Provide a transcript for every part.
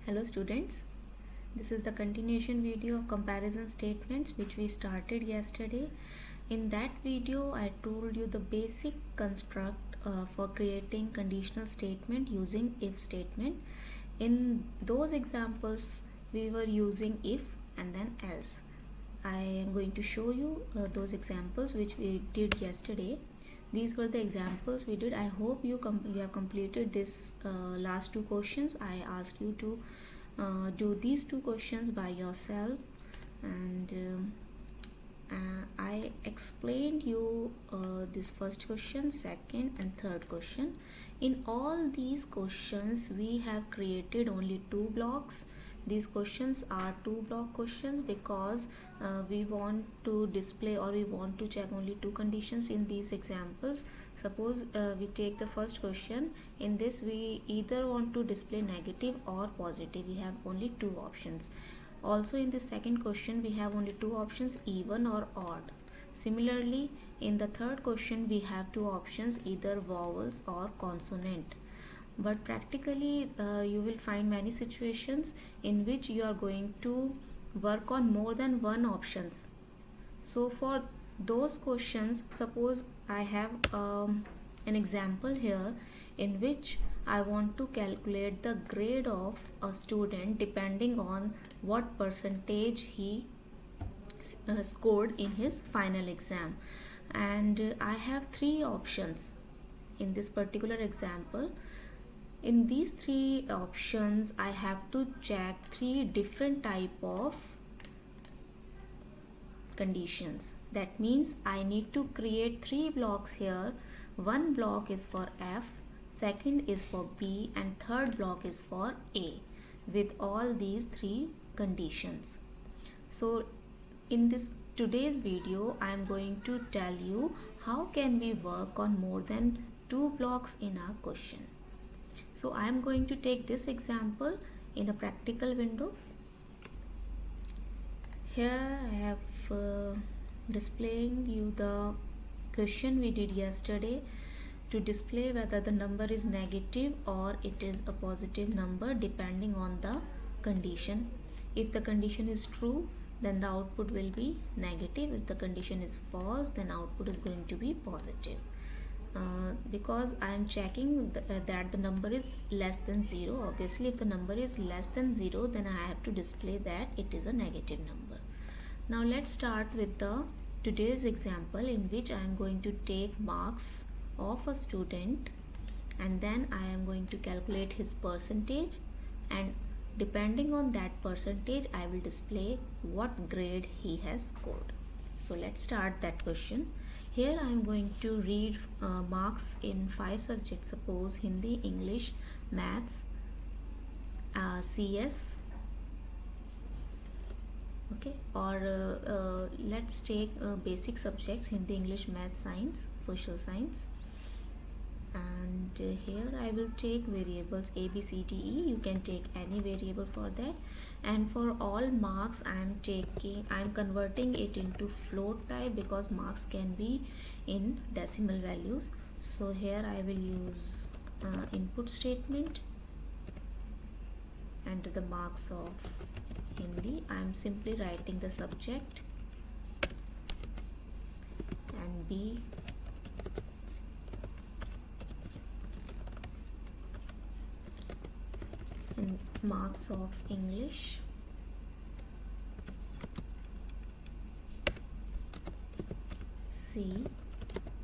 Hello students, this is the continuation video of comparison statements which we started yesterday. In that video I told you the basic construct for creating conditional statement using if statement. In those examples we were using if and then else. I am going to show you those examples which we did yesterday. These were the examples we did. I hope you have completed this last two questions. I asked you to do these two questions by yourself, and I explained you this first question, second and third question. In all these questions we have created only two blocks. These questions are two block questions because we want to display or we want to check only two conditions in these examples. Suppose we take the first question. In this we either want to display negative or positive. We have only two options. Also in the second question we have only two options, even or odd. Similarly in the third question we have two options, either vowels or consonant. But practically you will find many situations in which you are going to work on more than one options. So for those questions, suppose I have an example here in which I want to calculate the grade of a student depending on what percentage he scored in his final exam, and I have three options in this particular example. In these three options I have to check three different type of conditions. That means I need to create three blocks here. One block is for F, second is for B, and third block is for A with all these three conditions. So in this today's video I am going to tell you how can we work on more than two blocks in our question. So I am going to take this example in a practical window. Here I have displaying you the question we did yesterday to display whether the number is negative or it is a positive number depending on the condition. If the condition is true, then the output will be negative. If the condition is false, then output is going to be positive. Because I am checking that the number is less than 0. Obviously if the number is less than 0, then I have to display that it is a negative number. Now let's start with the today's example in which I am going to take marks of a student, and then I am going to calculate his percentage, and depending on that percentage I will display what grade he has scored. So let's start that question. Here I am going to read marks in 5 subjects, suppose Hindi, English, Maths, CS, okay, or let's take basic subjects, Hindi, English, Maths, Science, Social Science. And here I will take variables A, B, C, D, E. You can take any variable for that. And for all marks I am converting it into float type because marks can be in decimal values. So here I will use input statement, and the marks of Hindi I am simply writing the subject, and B and marks of English, C.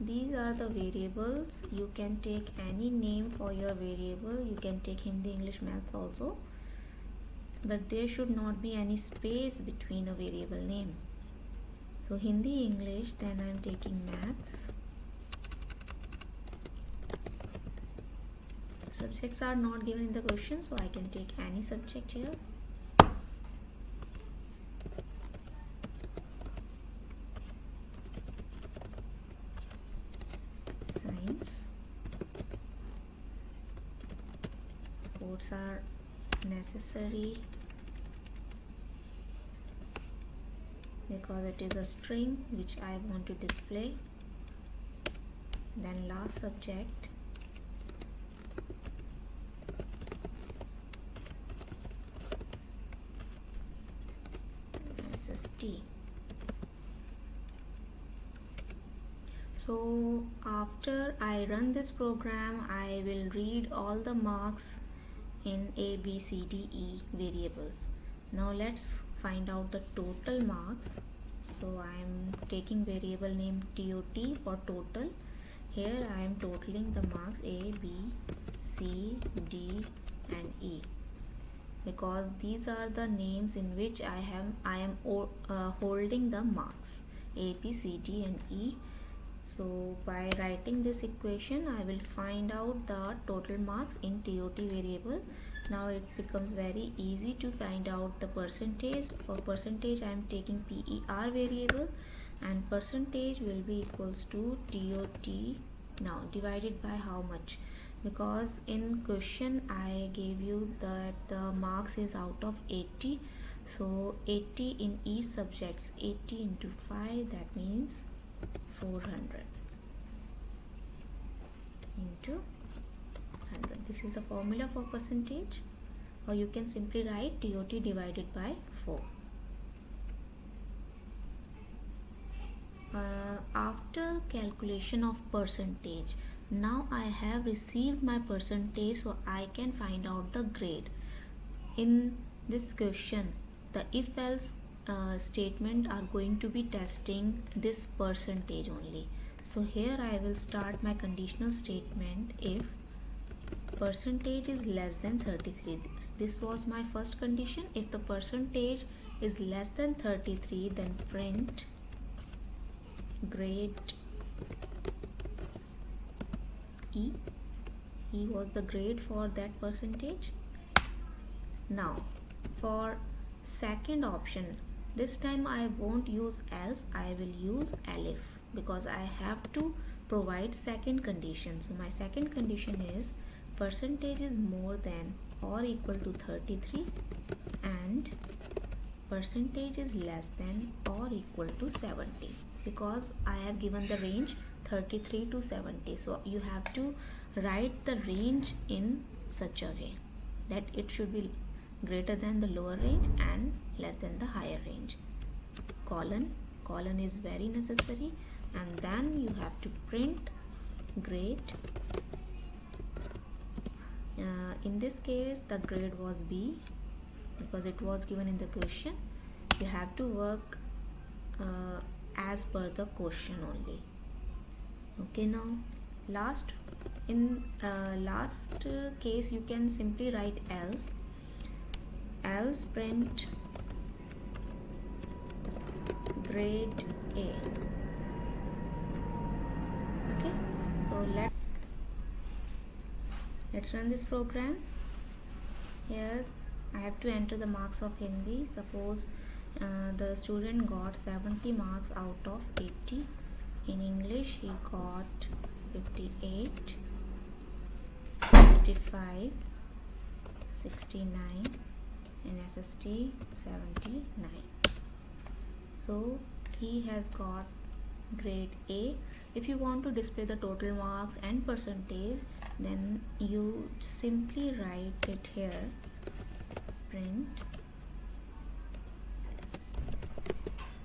These are the variables. You can take any name for your variable. You can take Hindi, English, Maths also, but there should not be any space between a variable name. So Hindi, English, then I am taking Maths. Subjects are not given in the question, so I can take any subject here. Science. Quotes are necessary because it is a string which I want to display. Then last subject, 80. So after I run this program, I will read all the marks in A, B, C, D, E variables. Now let's find out the total marks. So I am taking variable name TOT for total. Here I am totaling the marks A, B, C, D and E, because these are the names in which I am holding the marks A, B, C, D and E. So by writing this equation, I will find out the total marks in TOT variable. Now it becomes very easy to find out the percentage. For percentage, I am taking PER variable, and percentage will be equals to TOT now divided by how much, because in question I gave you that the marks is out of 80. So 80 in each subjects, 80 into 5, that means 400 into 100. This is the formula for percentage, or you can simply write TOT divided by 4. After calculation of percentage, now I have received my percentage, so I can find out the grade. In this question, the if else statement are going to be testing this percentage only. So here I will start my conditional statement if percentage is less than 33. This was my first condition. If the percentage is less than 33, then print grade E. E was the grade for that percentage. Now for second option, this time I won't use else, I will use elif, because I have to provide second condition. So my second condition is percentage is more than or equal to 33 and percentage is less than or equal to 70, because I have given the range 33 to 70. So you have to write the range in such a way that it should be greater than the lower range and less than the higher range. Colon is very necessary, and then you have to print grade. In this case the grade was B, because it was given in the question. You have to work as per the question only. Okay, now last case you can simply write else print grade A. Okay, so let's run this program. Here I have to enter the marks of Hindi. Suppose the student got 70 marks out of 80. In English he got 58, 55, 69, in SST 79. So he has got grade A. If you want to display the total marks and percentage, then you simply write it here, print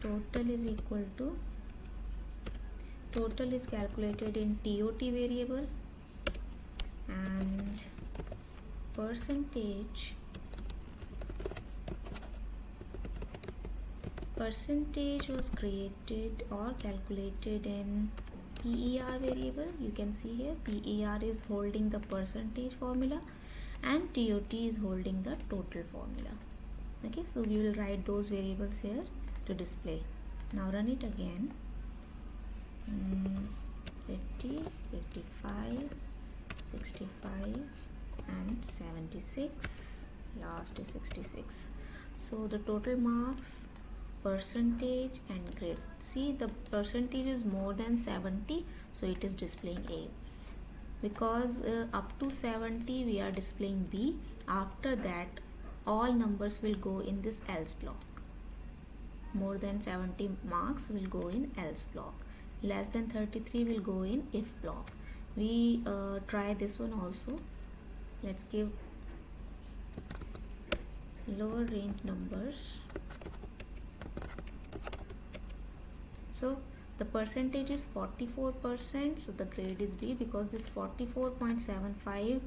total is equal to, total is calculated in TOT variable, and percentage was created or calculated in PER variable. You can see here PER is holding the percentage formula and TOT is holding the total formula. Okay, so we will write those variables here to display. Now run it again. 50, 55, 65 and 76, last is 66. So the total marks, percentage and grade. See, the percentage is more than 70, so it is displaying A. Because up to 70 we are displaying B. After that all numbers will go in this else block. More than 70 marks will go in else block. Less than 33 will go in if block. We try this one also. Let's give lower range numbers So the percentage is 44%, so the grade is B, because this 44.75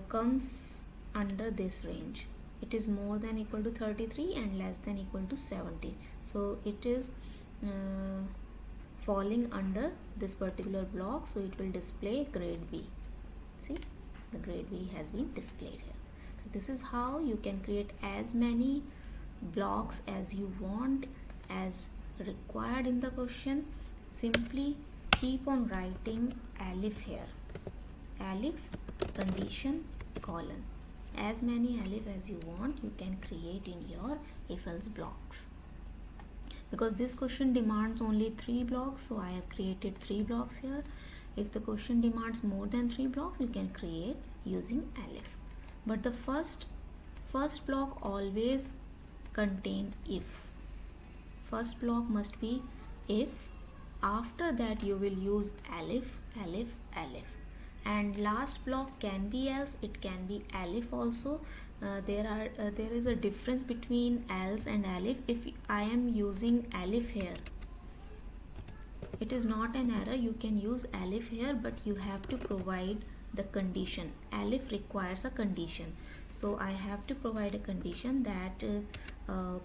comes under this range. It is more than equal to 33 and less than equal to 70, so it is falling under this particular block, so it will display grade B. See, the grade B has been displayed here. So this is how you can create as many blocks as you want, as required in the question. Simply keep on writing alif here, alif, condition, colon. As many alif as you want, you can create in your if else blocks. Because this question demands only 3 blocks, so I have created 3 blocks here. If the question demands more than 3 blocks, you can create using alif. But the first block always contain if. First block must be if. After that you will use alif, alif, alif. And last block can be else, it can be alif also. There is a difference between else and alif. If I am using alif here, it is not an error, you can use alif here, but you have to provide the condition. Alif requires a condition, so I have to provide a condition that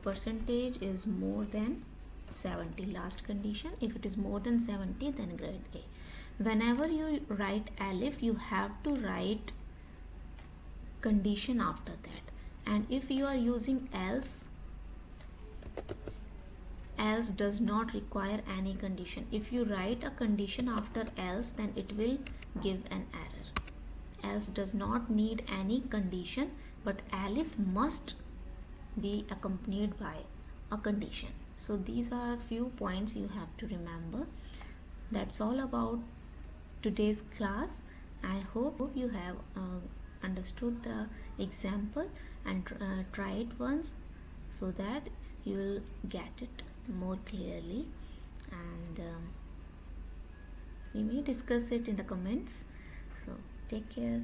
percentage is more than 70, last condition. If it is more than 70, then grade A. Whenever you write alif, you have to write condition after that. And if you are using else does not require any condition. If you write a condition after else, then it will give an error. Else does not need any condition, but alif must be accompanied by a condition. So these are few points you have to remember. That's all about today's class. I hope you have understood the example and try it once, so that you will get it more clearly, and we may discuss it in the comments. So take care.